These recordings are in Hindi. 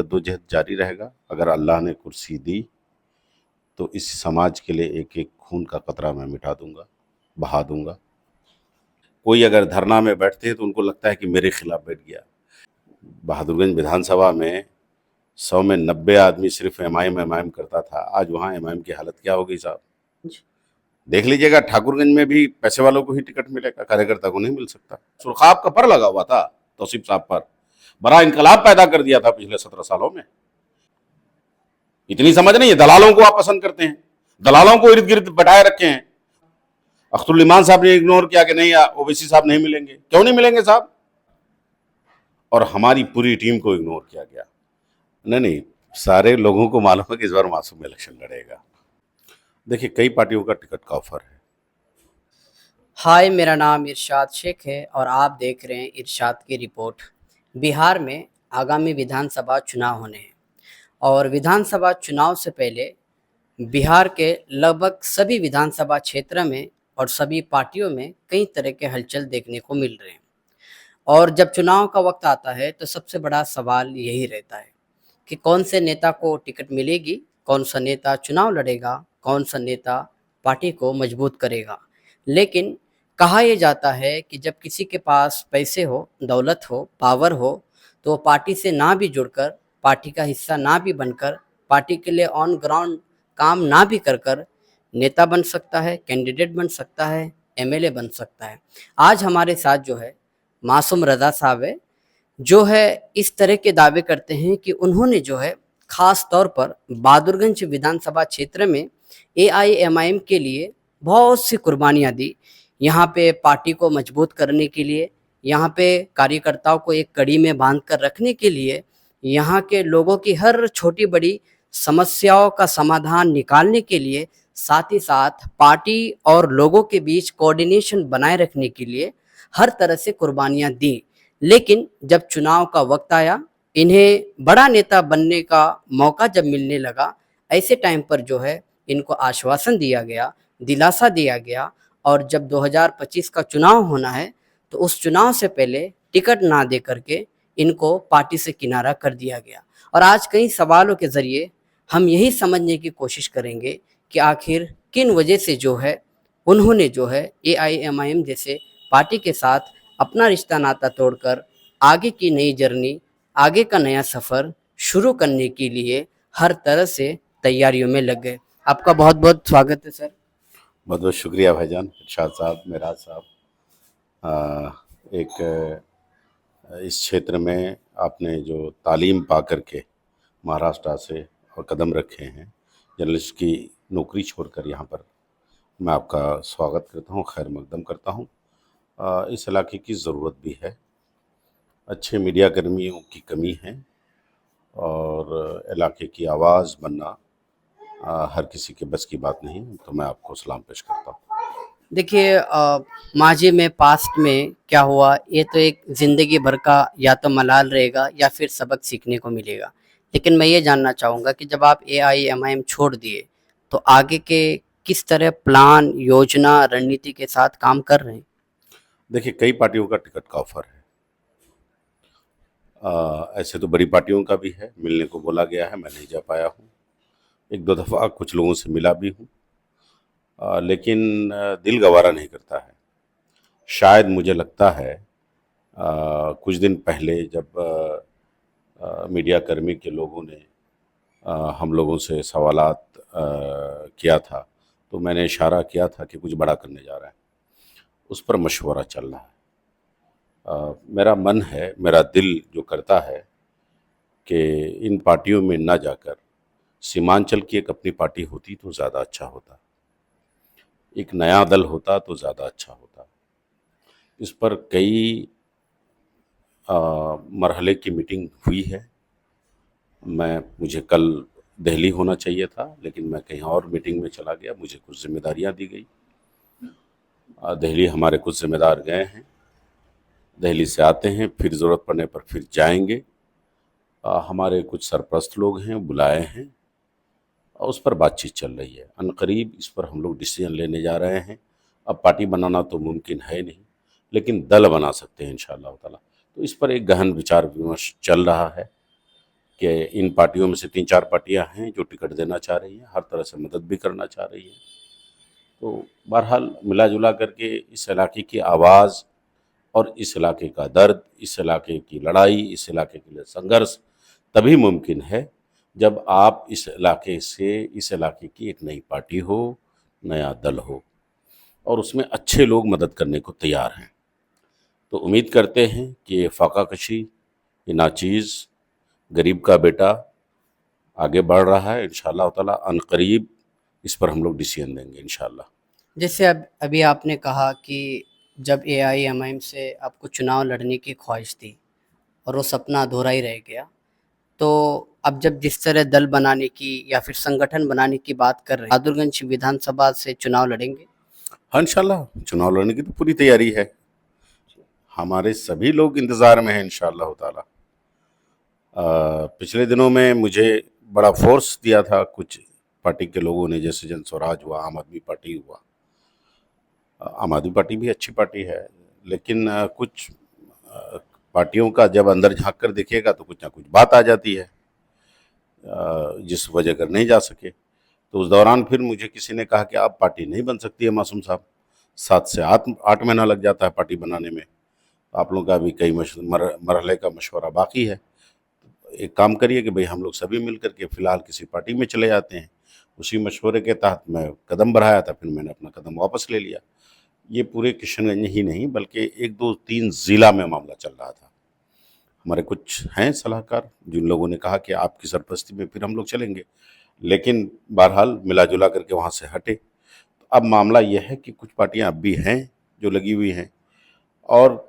जद्दोजहद जारी रहेगा। अगर अल्लाह ने कुर्सी दी तो इस समाज के लिए एक एक खून का कतरा मैं मिटा दूंगा, बहा दूंगा। कोई अगर धरना में बैठते हैं तो उनको लगता है कि मेरे खिलाफ बैठ गया। बहादुरगंज विधानसभा में 100 में 90 आदमी सिर्फ एमआईएम करता था। आज वहाँ एमआईएम की हालत क्या होगी साहब? देख लीजिएगा, ठाकुरगंज में भी पैसे वालों को ही टिकट मिलेगा, कार्यकर्ता को नहीं मिल सकता। सुरखाब का पर लगा हुआ था तौसीफ साहब पर, बड़ा इनकलाब पैदा कर दिया था पिछले 17 सालों में। इतनी समझ नहीं है? दलालों को आप पसंद करते हैं, दलालों को इर्द गिर्द बैठाए रखे हैं। अख्तरुल इमान साहब ने इग्नोर किया कि नहीं, ओवैसी साहब नहीं मिलेंगे। क्यों नहीं मिलेंगे साहब? और हमारी पूरी टीम को इग्नोर किया गया। नहीं, सारे लोगों को मालूम है कि इस बार मासूम इलेक्शन लड़ेगा। देखिए, कई पार्टियों का टिकट का ऑफर है। हाय, मेरा नाम इरशाद शेख है और आप देख रहे हैं इरशाद की रिपोर्ट। बिहार में आगामी विधानसभा चुनाव होने हैं और विधानसभा चुनाव से पहले बिहार के लगभग सभी विधानसभा क्षेत्र में और सभी पार्टियों में कई तरह के हलचल देखने को मिल रहे हैं। और जब चुनाव का वक्त आता है तो सबसे बड़ा सवाल यही रहता है कि कौन से नेता को टिकट मिलेगी, कौन सा नेता चुनाव लड़ेगा, कौन सा नेता पार्टी को मजबूत करेगा। लेकिन कहा यह जाता है कि जब किसी के पास पैसे हो, दौलत हो, पावर हो, तो वो पार्टी से ना भी जुड़कर, पार्टी का हिस्सा ना भी बनकर, पार्टी के लिए ऑन ग्राउंड काम ना भी कर नेता बन सकता है, कैंडिडेट बन सकता है, एमएलए बन सकता है। आज हमारे साथ जो है मासूम रज़ा साहब है, जो है इस तरह के दावे करते हैं कि उन्होंने जो है ख़ास तौर पर बहादुरगंज विधानसभा क्षेत्र में एआईएमआईएम के लिए बहुत सी कुर्बानियाँ दी। यहाँ पे पार्टी को मजबूत करने के लिए, यहाँ पे कार्यकर्ताओं को एक कड़ी में बांध कर रखने के लिए, यहाँ के लोगों की हर छोटी बड़ी समस्याओं का समाधान निकालने के लिए, साथ ही साथ पार्टी और लोगों के बीच कोऑर्डिनेशन बनाए रखने के लिए हर तरह से कुर्बानियाँ दी। लेकिन जब चुनाव का वक्त आया, इन्हें बड़ा नेता बनने का मौका जब मिलने लगा, ऐसे टाइम पर जो है इनको आश्वासन दिया गया, दिलासा दिया गया और जब 2025 का चुनाव होना है तो उस चुनाव से पहले टिकट ना दे करके इनको पार्टी से किनारा कर दिया गया। और आज कई सवालों के ज़रिए हम यही समझने की कोशिश करेंगे कि आखिर किन वजह से जो है उन्होंने जो है एआईएमआईएम जैसे पार्टी के साथ अपना रिश्ता नाता तोड़कर आगे की नई जर्नी, आगे का नया सफ़र शुरू करने के लिए हर तरह से तैयारियों में लग गए। आपका बहुत बहुत स्वागत है सर। बहुत बहुत शुक्रिया भाईजान, इरशाद साहब, मेराज साहब। एक इस क्षेत्र में आपने जो तालीम पा करके महाराष्ट्र से और कदम रखे हैं, जर्नलिस्ट की नौकरी छोड़कर यहाँ पर, मैं आपका स्वागत करता हूँ, खैर मकदम करता हूँ। इस इलाके की ज़रूरत भी है, अच्छे मीडिया कर्मियों की कमी है और इलाके की आवाज़ बनना हर किसी के बस की बात नहीं। तो मैं आपको सलाम पेश करता हूँ। देखिए, माजी में पास्ट में क्या हुआ, ये तो एक ज़िंदगी भर का या तो मलाल रहेगा या फिर सबक सीखने को मिलेगा। लेकिन मैं ये जानना चाहूँगा कि जब आप एआईएमआईएम छोड़ दिए तो आगे के किस तरह प्लान, योजना, रणनीति के साथ काम कर रहे हैं? देखिए, कई पार्टियों का टिकट का ऑफर है। ऐसे तो बड़ी पार्टियों का भी है, मिलने को बोला गया है, मैं नहीं जा पाया हूँ। एक दो दफ़ा कुछ लोगों से मिला भी हूँ, लेकिन दिल गवारा नहीं करता है। शायद मुझे लगता है कुछ दिन पहले जब मीडिया कर्मी के लोगों ने हम लोगों से सवालात किया था, तो मैंने इशारा किया था कि कुछ बड़ा करने जा रहा है, उस पर मशवरा चल रहा है। मेरा मन है, मेरा दिल जो करता है कि इन पार्टियों में ना जाकर सीमांचल की एक अपनी पार्टी होती तो ज़्यादा अच्छा होता, एक नया दल होता तो ज़्यादा अच्छा होता। इस पर कई मरहले की मीटिंग हुई है। मुझे कल दिल्ली होना चाहिए था, लेकिन मैं कहीं और मीटिंग में चला गया, मुझे कुछ जिम्मेदारियां दी गई। दिल्ली हमारे कुछ जिम्मेदार गए हैं, दिल्ली से आते हैं, फिर ज़रूरत पड़ने पर फिर जाएंगे। हमारे कुछ सरप्रस्त लोग हैं, बुलाए हैं और उस पर बातचीत चल रही है। अनकरीब इस पर हम लोग डिसीजन लेने जा रहे हैं। अब पार्टी बनाना तो मुमकिन है नहीं, लेकिन दल बना सकते हैं इंशाअल्लाह ताला। तो इस पर एक गहन विचार विमर्श चल रहा है कि इन पार्टियों में से 3-4 पार्टियां हैं जो टिकट देना चाह रही हैं, हर तरह से मदद भी करना चाह रही हैं। तो बहरहाल मिला-जुला करके इस इलाके की आवाज़ और इस इलाके का दर्द, इस इलाके की लड़ाई, इस इलाके के लिए संघर्ष तभी मुमकिन है जब आप इस इलाके से, इस इलाके की एक नई पार्टी हो, नया दल हो और उसमें अच्छे लोग मदद करने को तैयार हैं। तो उम्मीद करते हैं कि ये फाका कशी, ये नाचीज़, गरीब का बेटा आगे बढ़ रहा है। इंशाअल्लाह ताला अनकरीब इस पर हम लोग डिसीजन देंगे इंशाअल्लाह। जैसे अब अभी आपने कहा कि जब एआईएमआईएम से आपको चुनाव लड़ने की ख्वाहिश थी और वो सपना अधूरा ही रह गया, तो अब जब जिस तरह दल बनाने की या फिर संगठन बनाने की बात कर रहे हैं, बहादुरगंज विधानसभा से चुनाव लड़ेंगे? हाँ, इंशाअल्लाह चुनाव लड़ने की तो पूरी तैयारी है। हमारे सभी लोग इंतज़ार में हैं इंशाअल्लाह ताला। पिछले दिनों में मुझे बड़ा फ़ोर्स दिया था कुछ पार्टी के लोगों ने, जैसे जन स्वराज हुआ, आम आदमी पार्टी हुआ। आम आदमी पार्टी भी अच्छी पार्टी है, लेकिन कुछ पार्टियों का जब अंदर झाँक कर देखिएगा तो कुछ ना कुछ बात आ जाती है, जिस वजह कर नहीं जा सके। तो उस दौरान फिर मुझे किसी ने कहा कि आप पार्टी नहीं बन सकती है मासूम साहब, 7 से 8 महीना लग जाता है पार्टी बनाने में, आप लोगों का भी कई मरहले का मशवरा बाकी है। एक काम करिए कि भाई हम लोग सभी मिल कर के फ़िलहाल किसी पार्टी में चले जाते हैं। उसी मशवरे के तहत मैं कदम बढ़ाया था, फिर मैंने अपना कदम वापस ले लिया। ये पूरे किशनगंज ही नहीं बल्कि 1, 2, 3 ज़िला में मामला चल रहा था। हमारे कुछ हैं सलाहकार जिन लोगों ने कहा कि आपकी सरपरस्ती में फिर हम लोग चलेंगे, लेकिन बहरहाल मिला-जुला करके वहाँ से हटे। तो अब मामला ये है कि कुछ पार्टियाँ अब भी हैं जो लगी हुई हैं और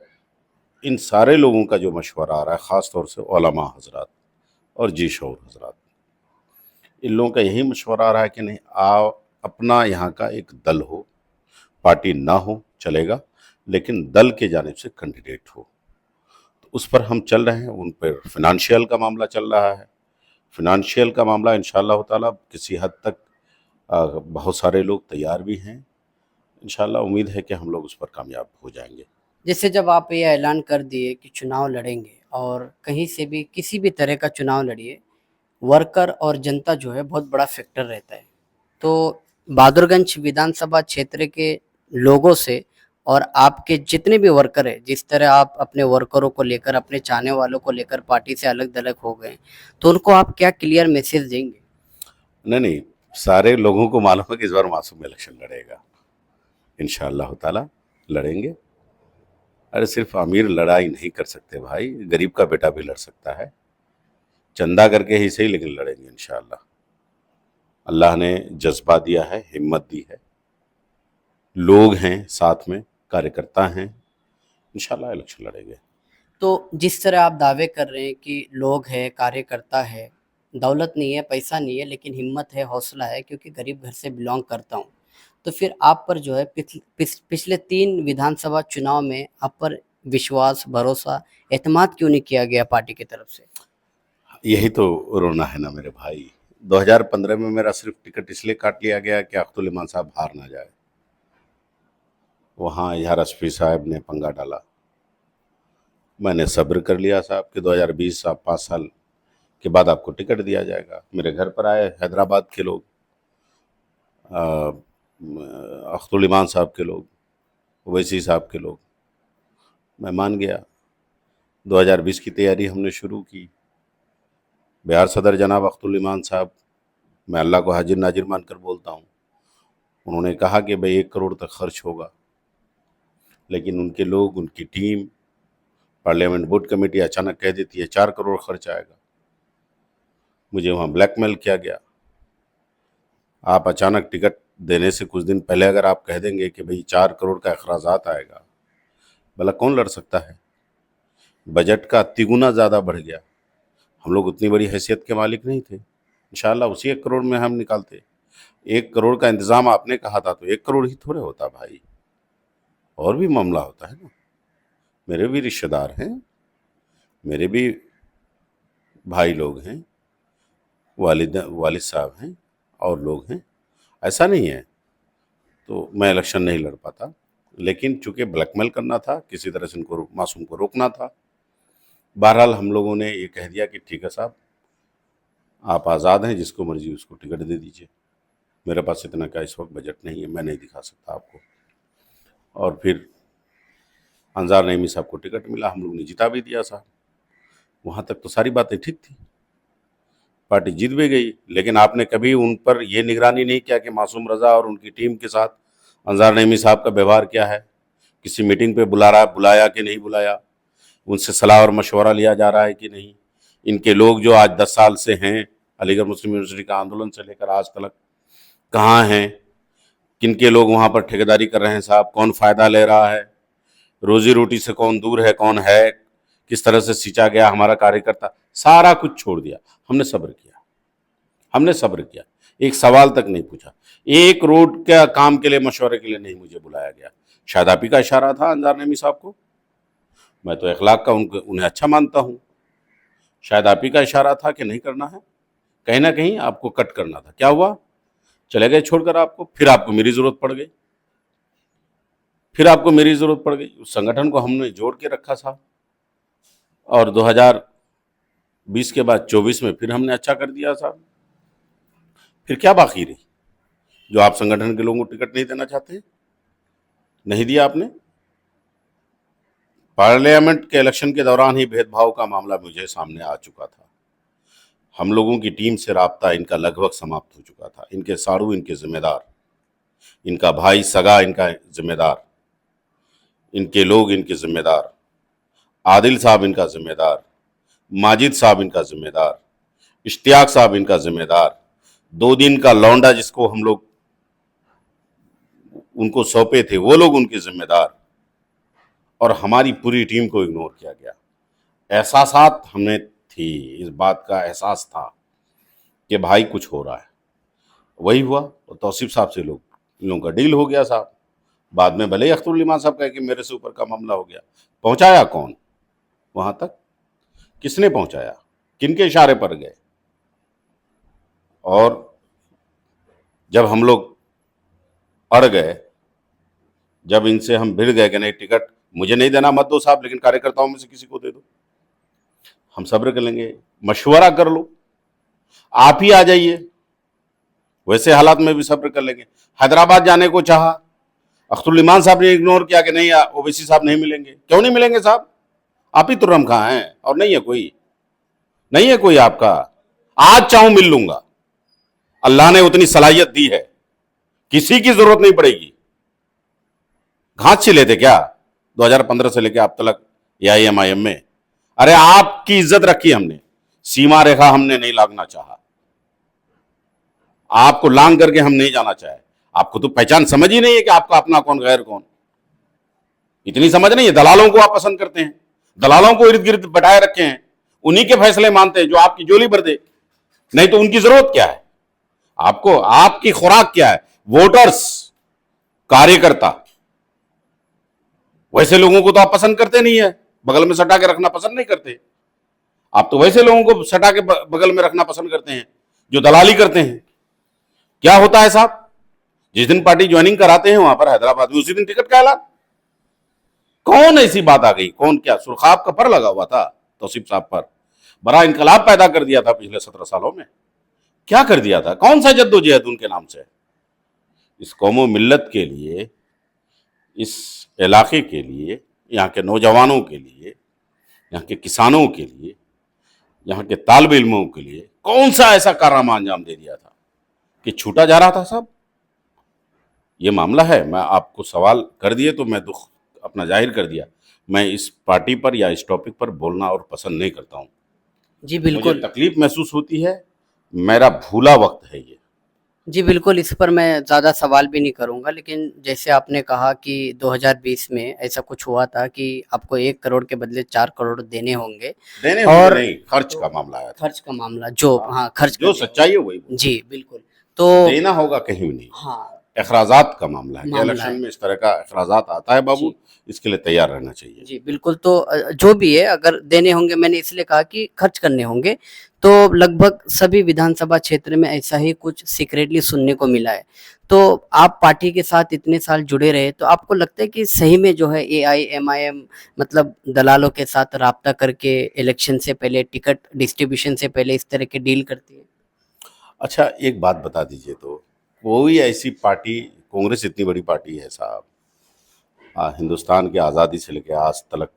इन सारे लोगों का जो मशवरा आ रहा है, ख़ास तौर से उलमा हज़रात और जी शऊर हज़रात, इन लोगों का यही मशवरा आ रहा है कि नहीं, अपना यहाँ का एक दल हो, पार्टी ना हो चलेगा, लेकिन दल के जानिब से कैंडिडेट हो। तो उस पर हम चल रहे हैं। उन पर फ़ाइनेंशियल का मामला चल रहा है। फ़ाइनेंशियल का मामला इंशाअल्लाह ताला किसी हद तक बहुत सारे लोग तैयार भी हैं। इंशाअल्लाह उम्मीद है कि हम लोग उस पर कामयाब हो जाएँगे। जैसे जब आप ये ऐलान कर दिए कि चुनाव लड़ेंगे और कहीं से भी किसी भी तरह का चुनाव लड़िए, वर्कर और जनता जो है बहुत बड़ा फैक्टर रहता है। तो बहादुरगंज विधानसभा क्षेत्र के लोगों से और आपके जितने भी वर्कर हैं, जिस तरह आप अपने वर्करों को लेकर, अपने चाहने वालों को लेकर पार्टी से अलग-थलग हो गए, तो उनको आप क्या क्लियर मैसेज देंगे? नहीं, सारे लोगों को मालूम है कि इस बार मासूम इलेक्शन लड़ेगा। इंशाअल्लाह ताला लड़ेंगे। अरे सिर्फ अमीर लड़ाई नहीं कर सकते भाई, गरीब का बेटा भी लड़ सकता है। चंदा करके ही सही, लेकिन लड़ेंगे इंशाअल्लाह। अल्लाह ने जज्बा दिया है, हिम्मत दी है, लोग हैं साथ में, कार्यकर्ता हैं, इंशाअल्लाह इलेक्शन लड़ेंगे। तो जिस तरह आप दावे कर रहे हैं कि लोग हैं, कार्यकर्ता है, दौलत नहीं है, पैसा नहीं है, लेकिन हिम्मत है, हौसला है क्योंकि गरीब घर से बिलॉन्ग करता हूँ। तो फिर आप पर जो है पिछले 3 विधानसभा चुनाव में आप पर विश्वास, भरोसा, एतमाद क्यों नहीं किया गया पार्टी की तरफ से? यही तो रोना है ना मेरे भाई। 2015 में मेरा सिर्फ टिकट इसलिए काट लिया गया कि अख्तुल इमान साहब हार ना जाए। वहाँ इजहार रशफी साहब ने पंगा डाला। मैंने सब्र कर लिया साहब कि 2020 आप 5 साल के बाद आपको टिकट दिया जाएगा। मेरे घर पर आए हैदराबाद के लोग, अख्तुल इमान साहब के लोग, ओवैसी साहब के लोग। मैं मान गया। 2020 की तैयारी हमने शुरू की। बिहार सदर जनाब अख्तुल इमान साहब, मैं अल्लाह को हाजिर नाजिर मानकर बोलता हूँ, उन्होंने कहा कि भाई 1 करोड़ तक खर्च होगा, लेकिन उनके लोग, उनकी टीम, पार्लियामेंट बोर्ड कमेटी अचानक कह देती है 4 करोड़ खर्च आएगा। मुझे वहाँ ब्लैकमेल किया गया। आप अचानक टिकट देने से कुछ दिन पहले अगर आप कह देंगे कि भाई 4 करोड़ का अखराजात आएगा, भला कौन लड़ सकता है? बजट का तिगुना ज़्यादा बढ़ गया। हम लोग उतनी बड़ी हैसियत के मालिक नहीं थे। इंशाअल्लाह उसी 1 करोड़ में हम निकालते। 1 करोड़ का इंतज़ाम आपने कहा था तो 1 करोड़ ही थोड़े होता भाई, और भी मामला होता है ना। मेरे भी रिश्तेदार हैं, मेरे भी भाई लोग हैं, वालिद साहब हैं और लोग हैं। ऐसा नहीं है तो मैं इलेक्शन नहीं लड़ पाता, लेकिन चूँकि ब्लैकमेल करना था, किसी तरह से इनको मासूम को रोकना था। बहरहाल हम लोगों ने ये कह दिया कि ठीक है साहब, आप आज़ाद हैं, जिसको मर्जी उसको टिकट दे दीजिए। मेरे पास इतना का इस वक्त बजट नहीं है, मैं नहीं दिखा सकता आपको। और फिर अंजार नईमी साहब को टिकट मिला, हम लोग ने जिता भी दिया साहब। वहाँ तक तो सारी बातें ठीक थी, पार्टी जीत भी गई। लेकिन आपने कभी उन पर यह निगरानी नहीं किया कि मासूम रजा और उनकी टीम के साथ अंजार नईमी साहब का व्यवहार क्या है, किसी मीटिंग पे बुलाया कि नहीं बुलाया, उनसे सलाह और मशवरा लिया जा रहा है कि नहीं। इनके लोग जो आज 10 साल से हैं, अलीगढ़ मुस्लिम यूनिवर्सिटी का आंदोलन से लेकर आज तक, कहाँ हैं, किनके लोग वहाँ पर ठेकेदारी कर रहे हैं साहब, कौन फ़ायदा ले रहा है, रोजी रोटी से कौन दूर है, कौन है, किस तरह से सींचा गया हमारा कार्यकर्ता, सारा कुछ छोड़ दिया। हमने सब्र किया, हमने सब्र किया, एक सवाल तक नहीं पूछा, एक रोड के काम के लिए मशवरे के लिए नहीं मुझे बुलाया गया। शायद आप ही का इशारा था अंजार नईमी साहब को, मैं तो अखलाक का उन्हें अच्छा मानता हूँ। शायद आप ही का इशारा था कि नहीं करना है, कहीं ना कहीं आपको कट करना था। क्या हुआ, चले गए छोड़कर आपको। फिर आपको मेरी ज़रूरत पड़ गई, फिर आपको मेरी ज़रूरत पड़ गई। उस संगठन को हमने जोड़ के रखा था और 2020 के बाद 24 में फिर हमने अच्छा कर दिया साहब। फिर क्या बाकी रही जो आप संगठन के लोगों को टिकट नहीं देना चाहते? नहीं दिया आपने। पार्लियामेंट के इलेक्शन के दौरान ही भेदभाव का मामला मुझे सामने आ चुका था। हम लोगों की टीम से राब्ता इनका लगभग समाप्त हो चुका था। इनके साड़ू इनके जिम्मेदार, इनका भाई सगा इनका जिम्मेदार, इनके लोग इनके जिम्मेदार, आदिल साहब इनका जिम्मेदार, माजिद साहब इनका जिम्मेदार, इश्तियाक साहब इनका जिम्मेदार, 2 दिन का लौंडा जिसको हम लोग उनको सौंपे थे वो लोग उनके जिम्मेदार, और हमारी पूरी टीम को इग्नोर किया गया। एहसासात हमें थी, इस बात का एहसास था कि भाई कुछ हो रहा है। वही हुआ और तौसीफ साहब से इन लोगों का डील हो गया साहब। बाद में भले ही अख्तरुल इमान साहब कहे कि मेरे से ऊपर का मामला हो गया। पहुंचाया कौन वहां तक? किसने पहुंचाया? किनके इशारे पर गए? और जब हम लोग अड़ गए, जब इनसे हम भिड़ गए कि नहीं टिकट मुझे नहीं देना मत दो साहब, लेकिन कार्यकर्ताओं में से किसी को दे दो, हम सब्र कर लेंगे, मशवरा कर लो, आप ही आ जाइए, वैसे हालात में भी सब्र कर लेंगे। हैदराबाद जाने को चाहा, अख्तरुल इमान साहब ने इग्नोर किया कि नहीं ओवैसी साहब नहीं मिलेंगे। क्यों नहीं मिलेंगे साहब? आप ही तुर्रम खां हैं और नहीं है कोई, नहीं है कोई आपका। आज चाहूं मिल लूंगा, अल्लाह ने उतनी सलाहियत दी है, किसी की जरूरत नहीं पड़ेगी। घास छिले थे क्या 2015 से लेकर आप तक AIM में? अरे आपकी इज्जत रखी हमने, सीमा रेखा हमने नहीं लागना चाहा, आपको लांग करके हम नहीं जाना चाहे। आपको तो पहचान समझ ही नहीं है कि आपका अपना कौन गैर कौन, इतनी समझ नहीं है। दलालों को आप पसंद करते हैं, दलालों को इर्द गिर्द बैठाए रखे हैं, उन्हीं के फैसले मानते हैं जो आपकी जोली भर दे, नहीं तो उनकी जरूरत क्या है आपको? आपकी खुराक क्या है? वोटर्स, कार्यकर्ता। वैसे लोगों को तो आप पसंद करते नहीं है, बगल में सटा के रखना पसंद नहीं करते। आप तो वैसे लोगों को सटा के बगल में रखना पसंद करते हैं जो दलाली करते हैं। क्या होता है साहब, जिस दिन पार्टी ज्वाइनिंग कराते हैं वहां पर हैदराबाद में, उसी दिन टिकट का ऐलान। कौन ऐसी बात आ गई? कौन, क्या सुरखाब का पर लगा हुआ था तौसीफ साहब पर? बड़ा इनकलाब पैदा कर दिया था पिछले 17 सालों में। क्या कर दिया था? कौन सा जद्दोजहद उनके नाम से? इस कौमो मिल्लत के लिए, इस इलाके के लिए, यहाँ के नौजवानों के लिए, यहाँ के किसानों के लिए, यहाँ के तालिब इल्मों के लिए कौन सा ऐसा कारनामा अंजाम दे दिया था कि छूटा जा रहा था साहब? ये मामला है। मैं आपको सवाल कर दिए तो मैं दुख अपना जाहिर कर दिया। मैं इस पार्टी पर या इस टॉपिक पर बोलना और पसंद नहीं करता हूँ। जी बिल्कुल, मुझे तकलीफ महसूस होती है, मेरा भूला वक्त है ये। जी बिल्कुल, इस पर मैं ज़्यादा सवाल भी नहीं करूँगा, लेकिन जैसे आपने कहा कि 2020 में ऐसा कुछ हुआ था कि आपको 1 करोड़ के बदले 4 करोड़ देने होंगे, देने और नहीं, खर्च का मामला आया था। खर्च का मामला जो खर्च जो करने सच्चाई है वही होंगे। जी बिल्कुल, तो देना होगा कहीं भी नहीं। हाँ, अखराजात का मामला है कि मामला इलेक्शन है। में इस तरह का अखराजात आता है बाबू, इसके लिए तैयार रहना चाहिए। जी बिल्कुल, तो जो भी है, अगर देने होंगे, मैंने इसलिए कहा कि खर्च करने होंगे, तो लगभग सभी विधानसभा क्षेत्र में ऐसा ही कुछ सीक्रेटली सुनने को मिला है। तो आप पार्टी के साथ इतने साल जुड़े रहे, तो आपको लगता है कि सही में जो है AIMIM मतलब दलालों के साथ राब्ता करके इलेक्शन से पहले, टिकट डिस्ट्रीब्यूशन से पहले इस तरह के डील करती है? अच्छा, एक बात बता दीजिए, तो कोई ऐसी पार्टी, कांग्रेस इतनी बड़ी पार्टी है साहब, हिंदुस्तान की आज़ादी से लेकर आज तक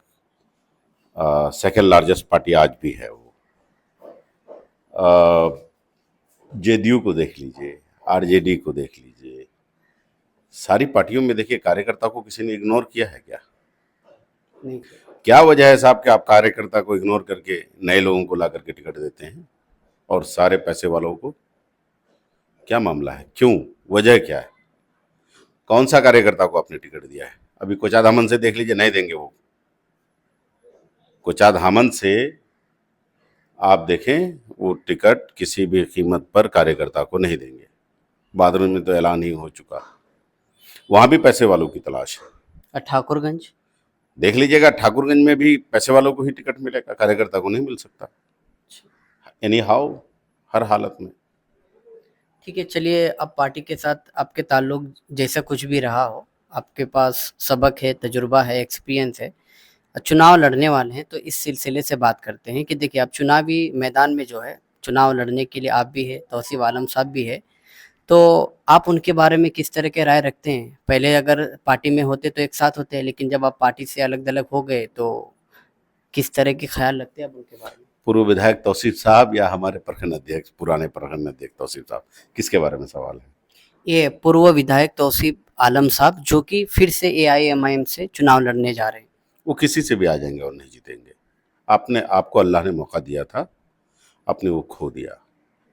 सेकंड लार्जेस्ट पार्टी आज भी है वो। जेडीयू को देख लीजिए, आरजेडी को देख लीजिए, सारी पार्टियों में देखिए कार्यकर्ता को किसी ने इग्नोर किया है क्या? नहीं। क्या वजह है साहब कि आप कार्यकर्ता को इग्नोर करके नए लोगों को ला करके टिकट देते हैं और सारे पैसे वालों को? क्या मामला है, क्यों, वजह क्या है? कौन सा कार्यकर्ता को आपने टिकट दिया है? अभी कोचाधामन से देख लीजिए, नहीं देंगे वो। कोचाधामन से आप देखें, वो टिकट किसी भी कीमत पर कार्यकर्ता को नहीं देंगे। बादल में तो ऐलान ही हो चुका, वहां भी पैसे वालों की तलाश है। और ठाकुरगंज? देख लीजिएगा, ठाकुरगंज में भी पैसे वालों को ही टिकट मिलेगा, कार्यकर्ता को नहीं मिल सकता। एनी हाउ, हर हालत में। ठीक है, चलिए अब पार्टी के साथ आपके ताल्लुक जैसा कुछ भी रहा हो, आपके पास सबक है, तजुर्बा है, एक्सपीरियंस है, चुनाव लड़ने वाले हैं, तो इस सिलसिले से बात करते हैं कि देखिए आप चुनावी मैदान में जो है चुनाव लड़ने के लिए आप भी है, तौसीफ आलम साहब भी है, तो आप उनके बारे में किस तरह के राय रखते हैं? पहले अगर पार्टी में होते तो एक साथ होते हैं, लेकिन जब आप पार्टी से अलग थलग हो गए तो किस तरह के ख्याल रखते हैं आप उनके बारे में? पूर्व विधायक तौसीफ साहब या हमारे प्रखंड अध्यक्ष, पुराने प्रखंड अध्यक्ष तौसीफ साहब, किसके बारे में सवाल है? ये पूर्व विधायक तौसीफ आलम साहब, जो कि फिर से एआईएमआईएम से चुनाव लड़ने जा रहे हैं। वो किसी से भी आ जाएंगे और नहीं जीतेंगे। आपको अल्लाह ने मौका दिया था, आपने वो खो दिया।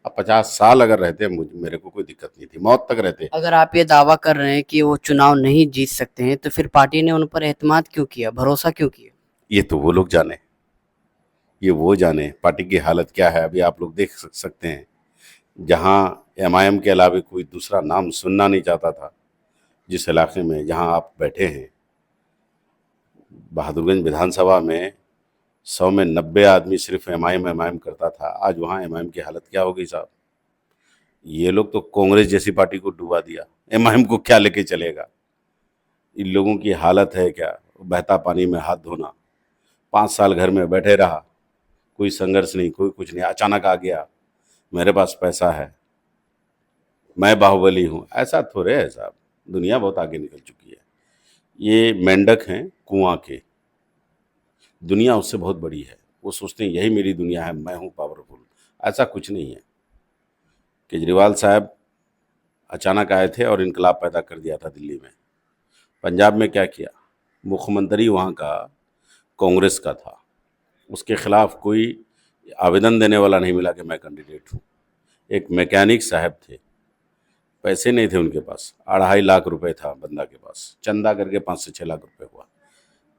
अब 50 साल अगर रहते, मेरे को कोई दिक्कत नहीं थी, मौत तक रहते। अगर आप ये दावा कर रहे हैं कि वो चुनाव नहीं जीत सकते हैं, तो फिर पार्टी ने उन पर एतमाद क्यों किया, भरोसा क्यों किया? ये तो वो लोग जाने, ये वो जाने पार्टी की हालत क्या है। अभी आप लोग देख सकते हैं, जहां एमआईएम के अलावा कोई दूसरा नाम सुनना नहीं चाहता था, जिस इलाके में जहां आप बैठे हैं, बहादुरगंज विधानसभा में 100 में 90 आदमी सिर्फ एमआईएम एमआईएम करता था। आज वहां एमआईएम की हालत क्या हो गई साहब? ये लोग तो कांग्रेस जैसी पार्टी को डुबा दिया, एमआईएम को क्या लेके चलेगा? इन लोगों की हालत है क्या? बहता पानी में हाथ धोना। 5 साल घर में बैठे रहा, कोई संघर्ष नहीं, कोई कुछ नहीं, अचानक आ गया मेरे पास पैसा है, मैं बाहुबली हूँ। ऐसा थोड़े है साहब, दुनिया बहुत आगे निकल चुकी है। ये मेंढक हैं कुआं के, दुनिया उससे बहुत बड़ी है। वो सोचते हैं यही मेरी दुनिया है, मैं हूँ पावरफुल। ऐसा कुछ नहीं है। केजरीवाल साहब अचानक आए थे और इनकलाब पैदा कर दिया था दिल्ली में। पंजाब में क्या किया? मुख्यमंत्री वहाँ का कांग्रेस का था, उसके खिलाफ कोई आवेदन देने वाला नहीं मिला कि मैं कैंडिडेट हूँ। एक मैकेनिक साहब थे, पैसे नहीं थे उनके पास, 2.5 लाख रुपए था बंदा के पास, चंदा करके 5 से 6 लाख रुपए हुआ।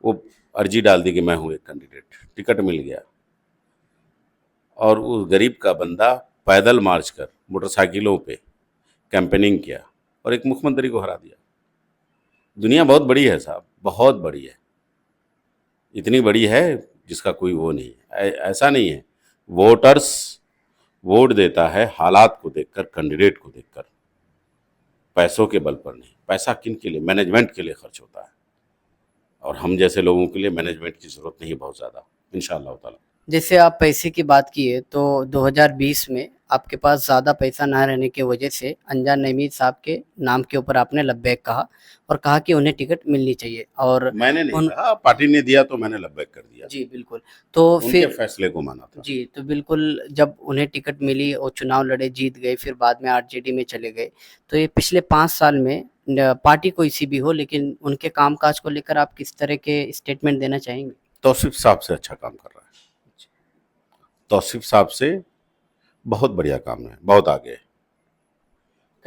वो अर्जी डाल दी कि मैं हूँ एक कैंडिडेट, टिकट मिल गया। और उस गरीब का बंदा पैदल मार्च कर मोटरसाइकिलों पे कैंपेनिंग किया और एक मुख्यमंत्री को हरा दिया। दुनिया बहुत बड़ी है साहब, बहुत बड़ी है, इतनी बड़ी है जिसका कोई वो नहीं है। ऐसा नहीं है। वोटर्स वोट देता है हालात को देखकर, कैंडिडेट को देखकर, पैसों के बल पर नहीं। पैसा किन के लिए? मैनेजमेंट के लिए खर्च होता है, और हम जैसे लोगों के लिए मैनेजमेंट की ज़रूरत नहीं है बहुत ज़्यादा, इंशाअल्लाह ताला। जैसे आप पैसे की बात किए, तो 2020 में आपके पास ज़्यादा पैसा ना रहने की वजह से अनजान नईमी साहब के नाम के ऊपर आपने लब्बैक कहा और कहा कि उन्हें टिकट मिलनी चाहिए, और मैंने नहीं उन कहा, पार्टी ने दिया तो मैंने लब्बैक कर दिया। जी बिल्कुल। तो उनके फिर फैसले को माना था। जी, तो बिल्कुल जब उन्हें टिकट मिली और चुनाव लड़े, जीत गए, फिर बाद में आरजेडी में चले गए, तो ये पिछले 5 साल में पार्टी कोई सी भी हो, लेकिन उनके कामकाज को लेकर आप किस तरह के स्टेटमेंट देना चाहेंगे? तौसीफ साहब से अच्छा काम कर रहा है, तौसीफ साहब से बहुत बढ़िया काम है, बहुत आगे है।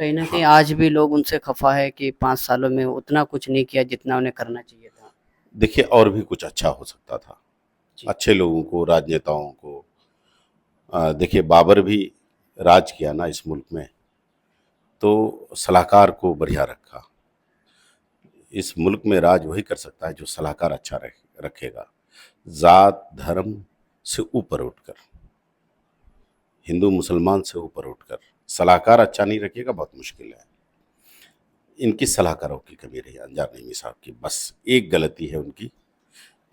कहीं न कहीं हाँ, आज भी लोग उनसे खफ़ा है कि 5 सालों में उतना कुछ नहीं किया जितना उन्हें करना चाहिए था। देखिए और भी कुछ अच्छा हो सकता था। जी। अच्छे लोगों को, राजनेताओं को, देखिए बाबर भी राज किया ना इस मुल्क में, तो सलाहकार को बढ़िया रखा। इस मुल्क में राज वही कर सकता है जो सलाहकार अच्छा रखेगा, जात धर्म से ऊपर उठकर, हिंदू मुसलमान से ऊपर उठकर। सलाहकार अच्छा नहीं रखेगा, बहुत मुश्किल है। इनकी सलाहकारों की कमी रही अनजान नईमी साहब की, बस एक गलती है उनकी।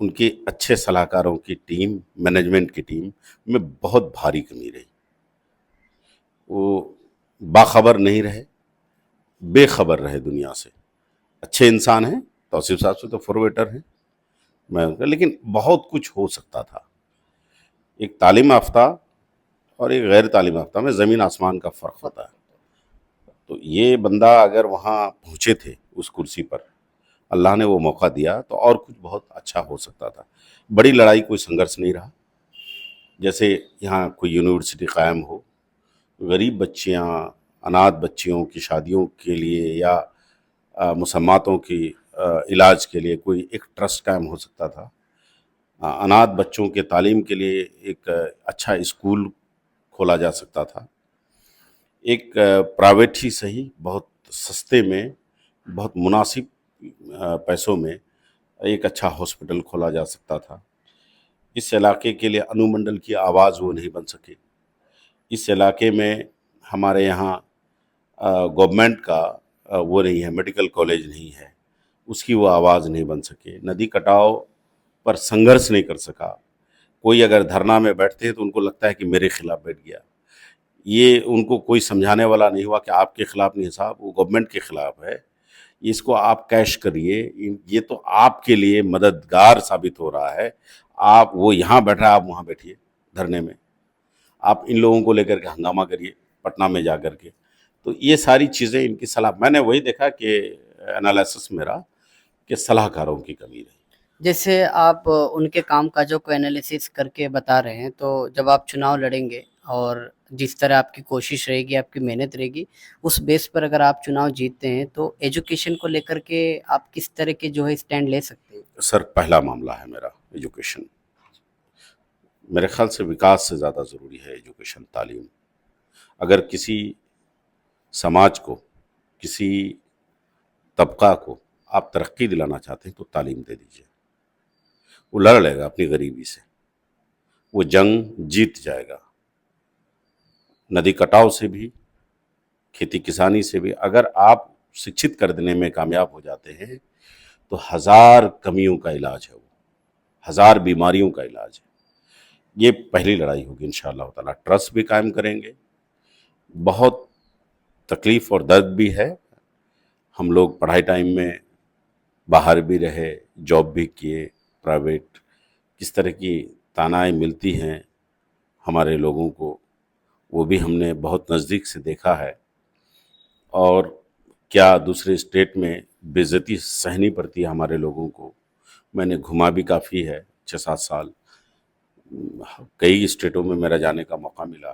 उनके अच्छे सलाहकारों की टीम, मैनेजमेंट की टीम में बहुत भारी कमी रही। वो बाखबर नहीं रहे, बेखबर रहे दुनिया से। अच्छे इंसान हैं, तौसीफ साहब से तो फॉरवेटर हैं मैं उनका, लेकिन बहुत कुछ हो सकता था। एक तालीम याफ्ता और एक गैर तालीम याफ्ता में ज़मीन आसमान का फ़र्क होता है। तो ये बंदा अगर वहाँ पहुँचे थे उस कुर्सी पर, अल्लाह ने वो मौका दिया, तो और कुछ बहुत अच्छा हो सकता था। बड़ी लड़ाई कोई संघर्ष नहीं रहा। जैसे यहाँ कोई यूनिवर्सिटी कायम हो, गरीब बच्चियाँ, अनाथ बच्चियों की शादियों के लिए या मुसम्मातों की इलाज के लिए कोई एक ट्रस्ट कायम हो सकता था। अनाथ बच्चों के तालीम के लिए एक अच्छा स्कूल खोला जा सकता था। एक प्राइवेट ही सही, बहुत सस्ते में, बहुत मुनासिब पैसों में एक अच्छा हॉस्पिटल खोला जा सकता था। इस इलाके के लिए अनुमंडल की आवाज़ वो नहीं बन सके। इस इलाके में हमारे यहाँ गवर्नमेंट का वो नहीं है, मेडिकल कॉलेज नहीं है, उसकी वो आवाज़ नहीं बन सके। नदी कटाव पर संघर्ष नहीं कर सका। कोई अगर धरना में बैठते हैं तो उनको लगता है कि मेरे खिलाफ बैठ गया। ये उनको कोई समझाने वाला नहीं हुआ कि आपके खिलाफ नहीं साहब, वो गवर्नमेंट के खिलाफ है, इसको आप कैश करिए, ये तो आपके लिए मददगार साबित हो रहा है। आप वो यहाँ बैठ रहा है, आप वहाँ बैठिए धरने में, आप इन लोगों को लेकर के हंगामा करिए पटना में जा कर के। तो ये सारी चीज़ें इनकी सलाह, मैंने वही देखा कि एनालिसिस मेरा कि सलाहकारों की कमी रही। जैसे आप उनके काम काजों को एनालिसिस करके बता रहे हैं, तो जब आप चुनाव लड़ेंगे और जिस तरह आपकी कोशिश रहेगी, आपकी मेहनत रहेगी, उस बेस पर अगर आप चुनाव जीतते हैं, तो एजुकेशन को लेकर के आप किस तरह के जो है स्टैंड ले सकते हैं? सर, पहला मामला है मेरा एजुकेशन। मेरे ख्याल से विकास से ज़्यादा ज़रूरी है एजुकेशन, तालीम। अगर किसी समाज को, किसी तबका को आप तरक्की दिलाना चाहते हैं तो तालीम दे दीजिए। वो लड़ लेगा अपनी गरीबी से, वो जंग जीत जाएगा। नदी कटाव से भी, खेती किसानी से भी अगर आप शिक्षित कर देने में कामयाब हो जाते हैं तो हज़ार कमियों का इलाज है वो, हज़ार बीमारियों का इलाज है। ये पहली लड़ाई होगी इंशाअल्लाह ताला। ट्रस्ट भी कायम करेंगे। बहुत तकलीफ़ और दर्द भी है। हम लोग पढ़ाई टाइम में बाहर भी रहे, जॉब भी किए प्राइवेट, किस तरह की तानाएं मिलती हैं हमारे लोगों को, वो भी हमने बहुत नज़दीक से देखा है। और क्या दूसरे स्टेट में बेइज्जती सहनी पड़ती है हमारे लोगों को। मैंने घुमा भी काफ़ी है, 6-7 साल कई स्टेटों में मेरा जाने का मौका मिला,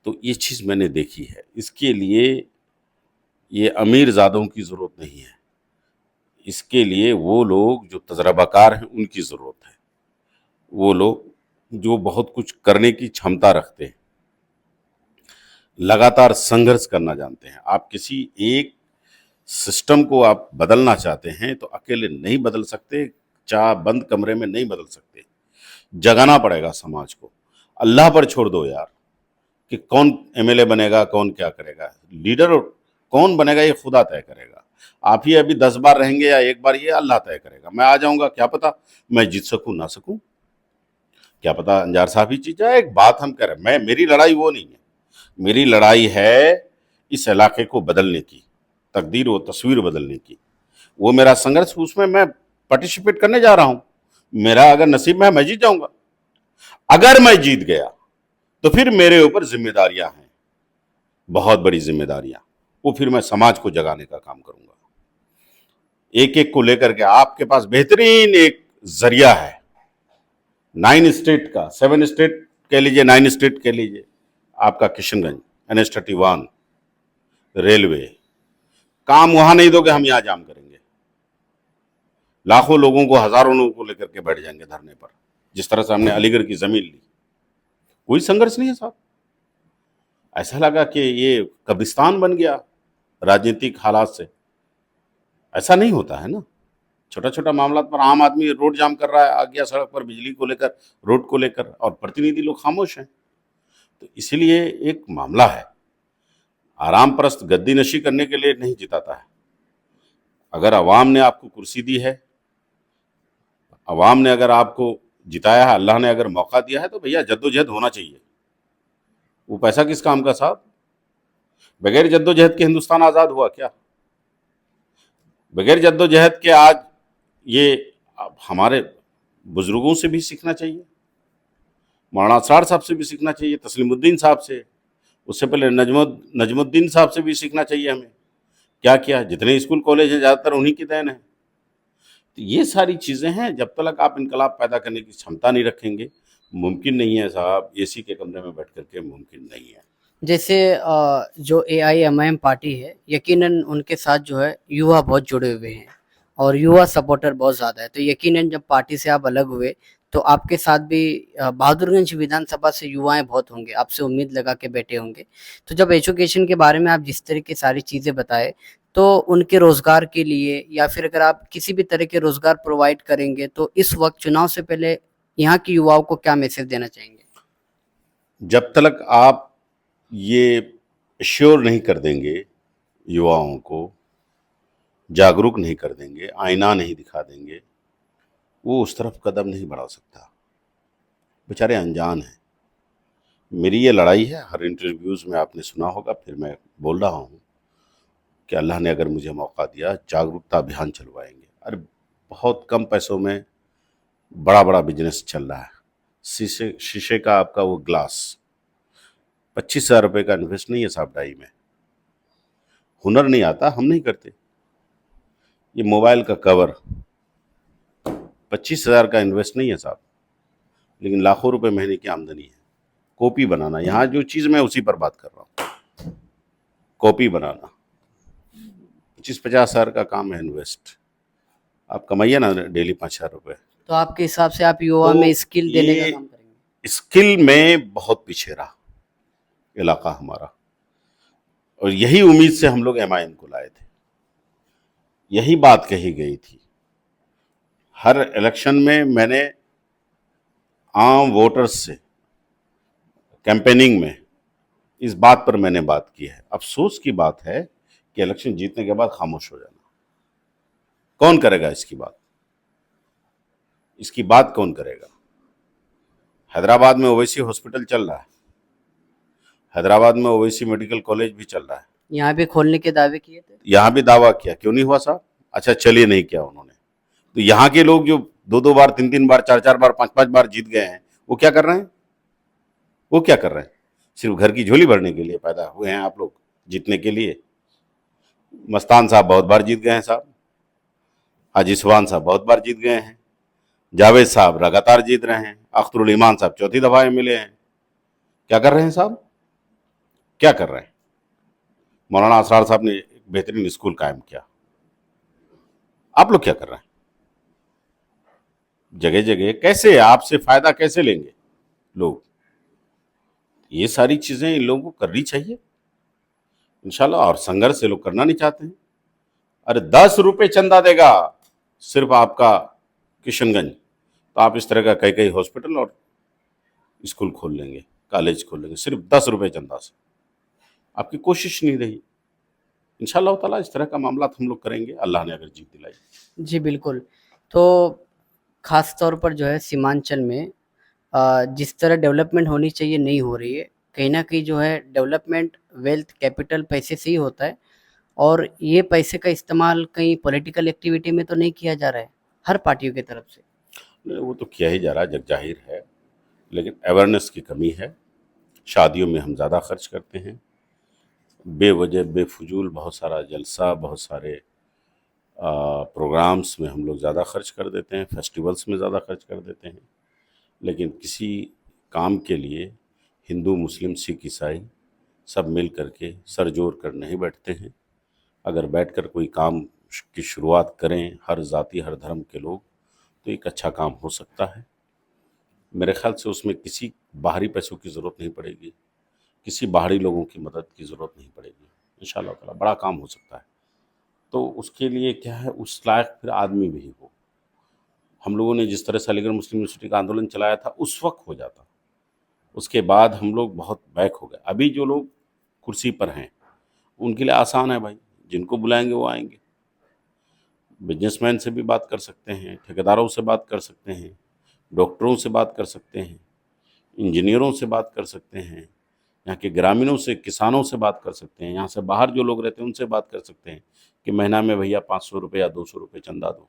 तो ये चीज़ मैंने देखी है। इसके लिए ये अमीर ज़ादों की ज़रूरत नहीं है, इसके लिए वो लोग जो तजर्बाकार हैं उनकी ज़रूरत है। वो लोग जो बहुत कुछ करने की क्षमता रखते हैं, लगातार संघर्ष करना जानते हैं। आप किसी एक सिस्टम को आप बदलना चाहते हैं तो अकेले नहीं बदल सकते, चाह बंद कमरे में नहीं बदल सकते, जगाना पड़ेगा समाज को। अल्लाह पर छोड़ दो यार कि कौन एमएलए बनेगा, कौन क्या करेगा, लीडर कौन बनेगा ये खुदा तय करेगा। आप ही अभी 10 बार रहेंगे या एक बार, ये अल्लाह तय करेगा। मैं आ जाऊंगा, क्या पता मैं जीत सकूं ना सकूं, क्या पता अंजार साहब ही जीत जाए। एक बात हम कह रहे हैं, मेरी लड़ाई वो नहीं है। मेरी लड़ाई है इस इलाके को बदलने की, तकदीर व तस्वीर बदलने की। वो मेरा संघर्ष, उसमें मैं पार्टिसिपेट करने जा रहा हूं। मेरा अगर नसीब में है मैं जीत जाऊंगा। अगर मैं जीत गया तो फिर मेरे ऊपर जिम्मेदारियां हैं, बहुत बड़ी जिम्मेदारियां। वो फिर मैं समाज को जगाने का काम करूंगा। एक एक को लेकर के आपके पास बेहतरीन एक जरिया है, 9 स्टेट का, 7 स्टेट कह लीजिए, 9 स्टेट कह लीजिए, आपका किशनगंज, NH31 रेलवे। काम वहां नहीं दोगे, हम यहां जाम करेंगे। लाखों लोगों को, हजारों लोगों को लेकर के बैठ जाएंगे धरने पर, जिस तरह से हमने अलीगढ़ की जमीन ली। कोई संघर्ष नहीं है साहब। ऐसा लगा कि ये कब्रिस्तान बन गया राजनीतिक हालात से। ऐसा नहीं होता है ना। छोटा छोटा मामला पर आम आदमी रोड जाम कर रहा है, आ गया सड़क पर, बिजली को लेकर, रोड को लेकर, और प्रतिनिधि लोग खामोश हैं। तो इसीलिए एक मामला है। आराम परस्त गद्दी नशी करने के लिए नहीं जिताता है। अगर अवाम ने आपको कुर्सी दी है, अवाम ने अगर आपको जिताया है, अल्लाह ने अगर मौका दिया है, तो भैया जद्दोजहद होना चाहिए। वो पैसा किस काम का साहब? बगैर जद्दोजहद के हिंदुस्तान आज़ाद हुआ क्या? बगैर जद्दोजहद के आज ये हमारे बुजुर्गों से भी सीखना चाहिए, मौलाना असरार साहब से भी सीखना चाहिए, तस्लीमुद्दीन साहब से, उससे पहले नजमुद्दीन साहब से भी सीखना चाहिए हमें। क्या किया, जितने स्कूल कॉलेज हैं ज़्यादातर उन्हीं की देन है। तो ये सारी चीज़ें हैं, जब तक आप इनकलाब पैदा करने की क्षमता नहीं रखेंगे, मुमकिन नहीं है साहब, एसी के कमरे में बैठ करके मुमकिन नहीं है। जैसे जो AIMIM पार्टी है, यकीनन उनके साथ जो है युवा बहुत जुड़े हुए हैं और युवा सपोर्टर बहुत ज़्यादा है, तो यकीनन जब पार्टी से आप अलग हुए तो आपके साथ भी बहादुरगंज विधानसभा से युवाएं बहुत होंगे, आपसे उम्मीद लगा के बैठे होंगे। तो जब एजुकेशन के बारे में आप जिस तरह की सारी चीज़ें बताए, तो उनके रोज़गार के लिए या फिर अगर आप किसी भी तरह के रोज़गार प्रोवाइड करेंगे, तो इस वक्त चुनाव से पहले यहाँ के युवाओं को क्या मैसेज देना चाहेंगे? जब तक आप ये श्योर नहीं कर देंगे, युवाओं को जागरूक नहीं कर देंगे, आईना नहीं दिखा देंगे, वो उस तरफ कदम नहीं बढ़ा सकता। बेचारे अनजान हैं। मेरी ये लड़ाई है, हर इंटरव्यूज़ में आपने सुना होगा, फिर मैं बोल रहा हूँ कि अल्लाह ने अगर मुझे मौका दिया, जागरूकता अभियान चलवाएंगे। अरे बहुत कम पैसों में बड़ा बड़ा बिजनेस चल रहा है। शीशे शीशे का आपका वो ग्लास 25,000 रुपये का इन्वेस्ट नहीं है साहब डाई में। हुनर नहीं आता, हम नहीं करते। ये मोबाइल का कवर 25,000 का इन्वेस्ट नहीं है साहब, लेकिन लाखों रुपए महीने की आमदनी है। कॉपी बनाना, यहाँ जो चीज़ मैं उसी पर बात कर रहा हूँ, कॉपी बनाना 25-50 हज़ार का काम है इन्वेस्ट। आप कमाइए ना डेली 5,000 रुपये। तो आपके हिसाब से आप युवा तो में स्किल देने का ये काम करेंगे? स्किल में बहुत पीछे रहा इलाका हमारा, और यही उम्मीद से हम लोग MIM को लाए थे। यही बात कही गई थी हर इलेक्शन में। मैंने आम वोटर्स से कैंपेनिंग में इस बात पर मैंने बात की है। अफसोस की बात है कि इलेक्शन जीतने के बाद खामोश हो जाना। कौन करेगा इसकी बात? इसकी बात कौन करेगा? हैदराबाद में ओवैसी हॉस्पिटल चल रहा है, हैदराबाद में ओवैसी मेडिकल कॉलेज भी चल रहा है। यहाँ भी खोलने के दावे किए थे। यहाँ भी दावा किया, क्यों नहीं हुआ साहब? अच्छा चलिए, नहीं किया उन्होंने। तो यहाँ के लोग जो 2-2 बार, 3-3 बार, 4-4 बार, 5-5 बार जीत गए हैं, वो क्या कर रहे हैं? वो क्या कर रहे हैं? सिर्फ घर की झोली भरने के लिए पैदा हुए हैं आप लोग, जीतने के लिए। मस्तान साहब बहुत बार जीत गए हैं साहब, हाजी सुभान साहब बहुत बार जीत गए हैं, जावेद साहब लगातार जीत रहे हैं, अख्तरुल ईमान साहब चौथी दफा मिले हैं। क्या कर रहे हैं साहब? क्या कर रहे हैं? मौलाना असरार साहब ने एक बेहतरीन स्कूल कायम किया। आप लोग क्या कर रहे हैं? जगह जगह कैसे आपसे फायदा कैसे लेंगे लोग? ये सारी चीजें इन लोगों को करनी चाहिए इंशाल्लाह। और संघर्ष से लोग करना नहीं चाहते हैं। अरे 10 रुपए चंदा देगा सिर्फ आपका किशनगंज, तो आप इस तरह का कई कई हॉस्पिटल और स्कूल खोल लेंगे, कॉलेज खोल लेंगे, सिर्फ 10 रुपए चंदा से। आपकी कोशिश नहीं रही। इंशाल्लाह ताला इस तरह का मामला हम लोग करेंगे, अल्लाह ने अगर जीत दिलाई। जी बिल्कुल। तो खास तौर पर जो है सीमांचल में जिस तरह डेवलपमेंट होनी चाहिए नहीं हो रही है। कहीं ना कहीं जो है डेवलपमेंट वेल्थ कैपिटल पैसे से ही होता है, और ये पैसे का इस्तेमाल कहीं पॉलिटिकल एक्टिविटी में तो नहीं किया जा रहा है हर पार्टियों की तरफ से। वो तो किया ही जा रहा है, जग जाहिर है, लेकिन अवेयरनेस की कमी है। शादियों में हम ज़्यादा खर्च करते हैं, बेवजह बेफजूल बहुत सारा जलसा, बहुत सारे प्रोग्राम्स में हम लोग ज़्यादा खर्च कर देते हैं, फेस्टिवल्स में ज़्यादा खर्च कर देते हैं। लेकिन किसी काम के लिए हिंदू, मुस्लिम, सिख, ईसाई सब मिल करके सर जोड़ कर नहीं बैठते हैं। अगर बैठकर कोई काम की शुरुआत करें, हर जाति हर धर्म के लोग, तो एक अच्छा काम हो सकता है। मेरे ख्याल से उसमें किसी बाहरी पैसों की ज़रूरत नहीं पड़ेगी, किसी बाहरी लोगों की मदद की ज़रूरत नहीं पड़ेगी। इंशाअल्लाह ताला बड़ा काम हो सकता है। तो उसके लिए क्या है, उस लायक फिर आदमी भी हो। हम लोगों ने जिस तरह से अलीगढ़ मुस्लिम यूनिवर्सिटी का आंदोलन चलाया था, उस वक्त हो जाता। उसके बाद हम लोग बहुत बैक हो गए। अभी जो लोग कुर्सी पर हैं उनके लिए आसान है भाई, जिनको बुलाएंगे वो आएंगे। बिजनेसमैन से भी बात कर सकते हैं, ठेकेदारों से बात कर सकते हैं, डॉक्टरों से बात कर सकते हैं, इंजीनियरों से बात कर सकते हैं, यहाँ के ग्रामीणों से, किसानों से बात कर सकते हैं, यहाँ से बाहर जो लोग रहते हैं उनसे बात कर सकते हैं कि महीना में भैया 500 रुपये या 200 रुपये चंदा दो।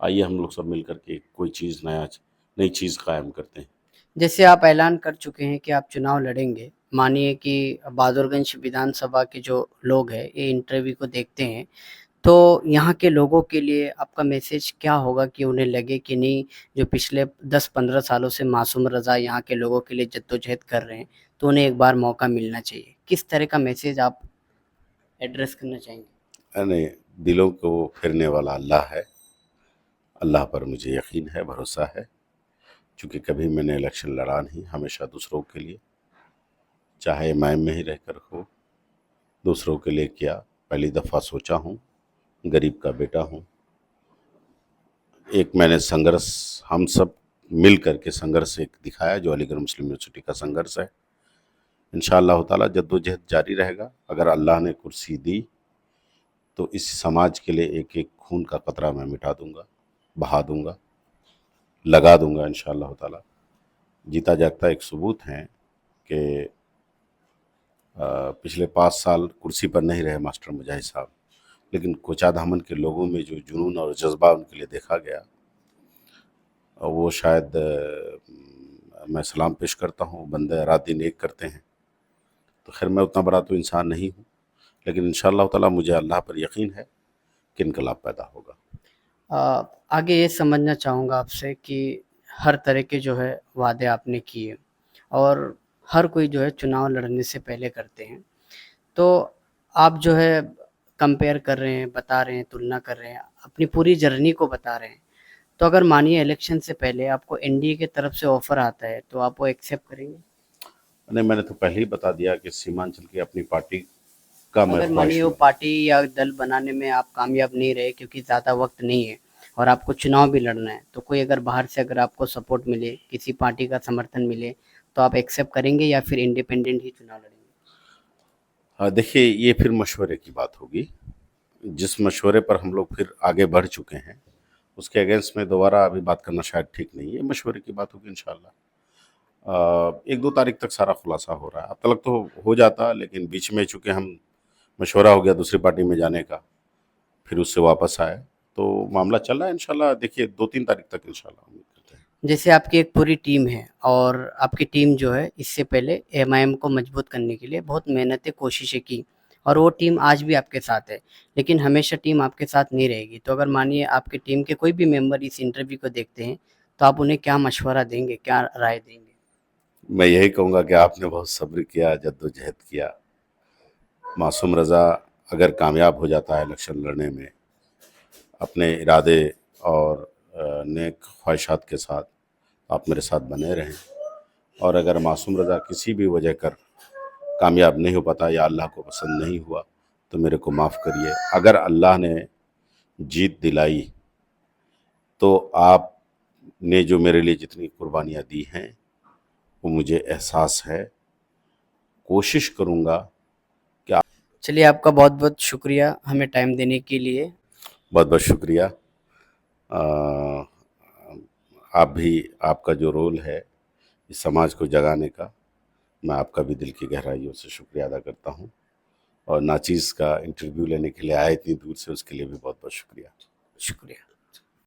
आइए हम लोग सब मिल करके कोई चीज़ नई चीज़ कायम करते हैं। जैसे आप ऐलान कर चुके हैं कि आप चुनाव लड़ेंगे, मानिए कि बहादुरगंज विधानसभा के जो लोग हैं ये इंटरव्यू को देखते हैं, तो यहाँ के लोगों के लिए आपका मैसेज क्या होगा कि उन्हें लगे कि नहीं, जो पिछले 10-15 सालों से मासूम रज़ा यहाँ के लोगों के लिए जद्दोजहद कर रहे हैं, तो उन्हें एक बार मौका मिलना चाहिए। किस तरह का मैसेज आप एड्रेस करना चाहेंगे? यानी दिलों को फेरने वाला अल्लाह है। अल्लाह पर मुझे यकीन है, भरोसा है, चूँकि कभी मैंने इलेक्शन लड़ा नहीं, हमेशा दूसरों के लिए, चाहे इमाम में ही रहकर हो, दूसरों के लिए किया। पहली दफ़ा सोचा हूँ, गरीब का बेटा हूँ। एक मैंने संघर्ष, हम सब मिल कर के संघर्ष एक दिखाया जो अलीगढ़ मुस्लिम यूनिवर्सिटी का संघर्ष है। इंशाअल्लाह ताला जद्दोजहद जारी रहेगा। अगर अल्लाह ने कुर्सी दी तो इस समाज के लिए एक एक खून का कतरा मैं मिटा दूंगा, बहा दूंगा, लगा दूंगा इंशाअल्लाह ताला। जीता जागता एक सबूत है कि पिछले 5 साल कुर्सी पर नहीं रहे मास्टर मुजाहिद साहब, लेकिन कोचाधामन के लोगों में जो जुनून और जज्बा उनके लिए देखा गया, वो शायद मैं सलाम पेश करता हूँ। बंदे रात दिन एक करते हैं। तो खैर मैं उतना बड़ा तो इंसान नहीं हूँ, लेकिन इंशाअल्लाह ताला मुझे अल्लाह पर यकीन है कि इनकलाब पैदा होगा। आगे ये समझना चाहूँगा आपसे कि हर तरह के जो है वादे आपने किए और हर कोई जो है चुनाव लड़ने से पहले करते हैं। तो आप जो है कंपेयर कर रहे हैं, बता रहे हैं, तुलना कर रहे हैं, अपनी पूरी जर्नी को बता रहे हैं। तो अगर मानिए इलेक्शन से पहले आपको एनडीए की तरफ से ऑफ़र आता है, तो आप वो एक्सेप्ट करेंगे? नहीं, मैंने तो पहले ही बता दिया कि सीमांचल की अपनी पार्टी का मैं अगर मानिए वो ख्वाहिशमंद। पार्टी या दल बनाने में आप कामयाब नहीं रहे क्योंकि ज़्यादा वक्त नहीं है और आपको चुनाव भी लड़ना है, तो कोई अगर बाहर से अगर आपको सपोर्ट मिले, किसी पार्टी का समर्थन मिले, तो आप एक्सेप्ट करेंगे या फिर इंडिपेंडेंट ही चुनाव लड़ेंगे? देखिए, ये फिर मशवरे की बात होगी। जिस मशवरे पर हम लोग फिर आगे बढ़ चुके हैं, उसके अगेंस्ट में दोबारा अभी बात करना शायद ठीक नहीं है। मशवरे की बात होगी इंशाअल्लाह। 1-2 तारीख तक सारा खुलासा हो रहा है। अब तक तो हो जाता, लेकिन बीच में चूँकि हम मशवरा हो गया दूसरी पार्टी में जाने का, फिर उससे वापस आए, तो मामला चल रहा है इंशाअल्लाह। देखिए 2-3 तारीख तक इंशाअल्लाह उम्मीद करते हैं। जैसे आपकी एक पूरी टीम है और आपकी टीम जो है इससे पहले एमआईएम को मजबूत करने के लिए बहुत मेहनतें कोशिशें की और वो टीम आज भी आपके साथ है, लेकिन हमेशा टीम आपके साथ नहीं रहेगी। तो अगर मानिए आपकी टीम के कोई भी मेंबर इस इंटरव्यू को देखते हैं, तो आप उन्हें क्या मशवरा देंगे, क्या राय देंगे? मैं यही कहूँगा कि आपने बहुत सब्र किया, जद्दोजहद किया। मासूम रज़ा अगर कामयाब हो जाता है इलेक्शन लड़ने में, अपने इरादे और नेक ख्वाहिशात के साथ, आप मेरे साथ बने रहें। और अगर मासूम रज़ा किसी भी वजह कर कामयाब नहीं हो पाता या अल्लाह को पसंद नहीं हुआ, तो मेरे को माफ़ करिए। अगर अल्लाह ने जीत दिलाई, तो आपने जो मेरे लिए जितनी कुर्बानियाँ दी हैं, वो मुझे एहसास है। कोशिश करूँगा कि चलिए, आपका बहुत-बहुत शुक्रिया हमें टाइम देने के लिए। बहुत-बहुत शुक्रिया। अ, आप भी, आपका जो रोल है इस समाज को जगाने का, मैं आपका भी दिल की गहराइयों से शुक्रिया अदा करता हूँ। और नाचीज़ का इंटरव्यू लेने के लिए आए इतनी दूर से, उसके लिए भी बहुत-बहुत शुक्रिया। शुक्रिया।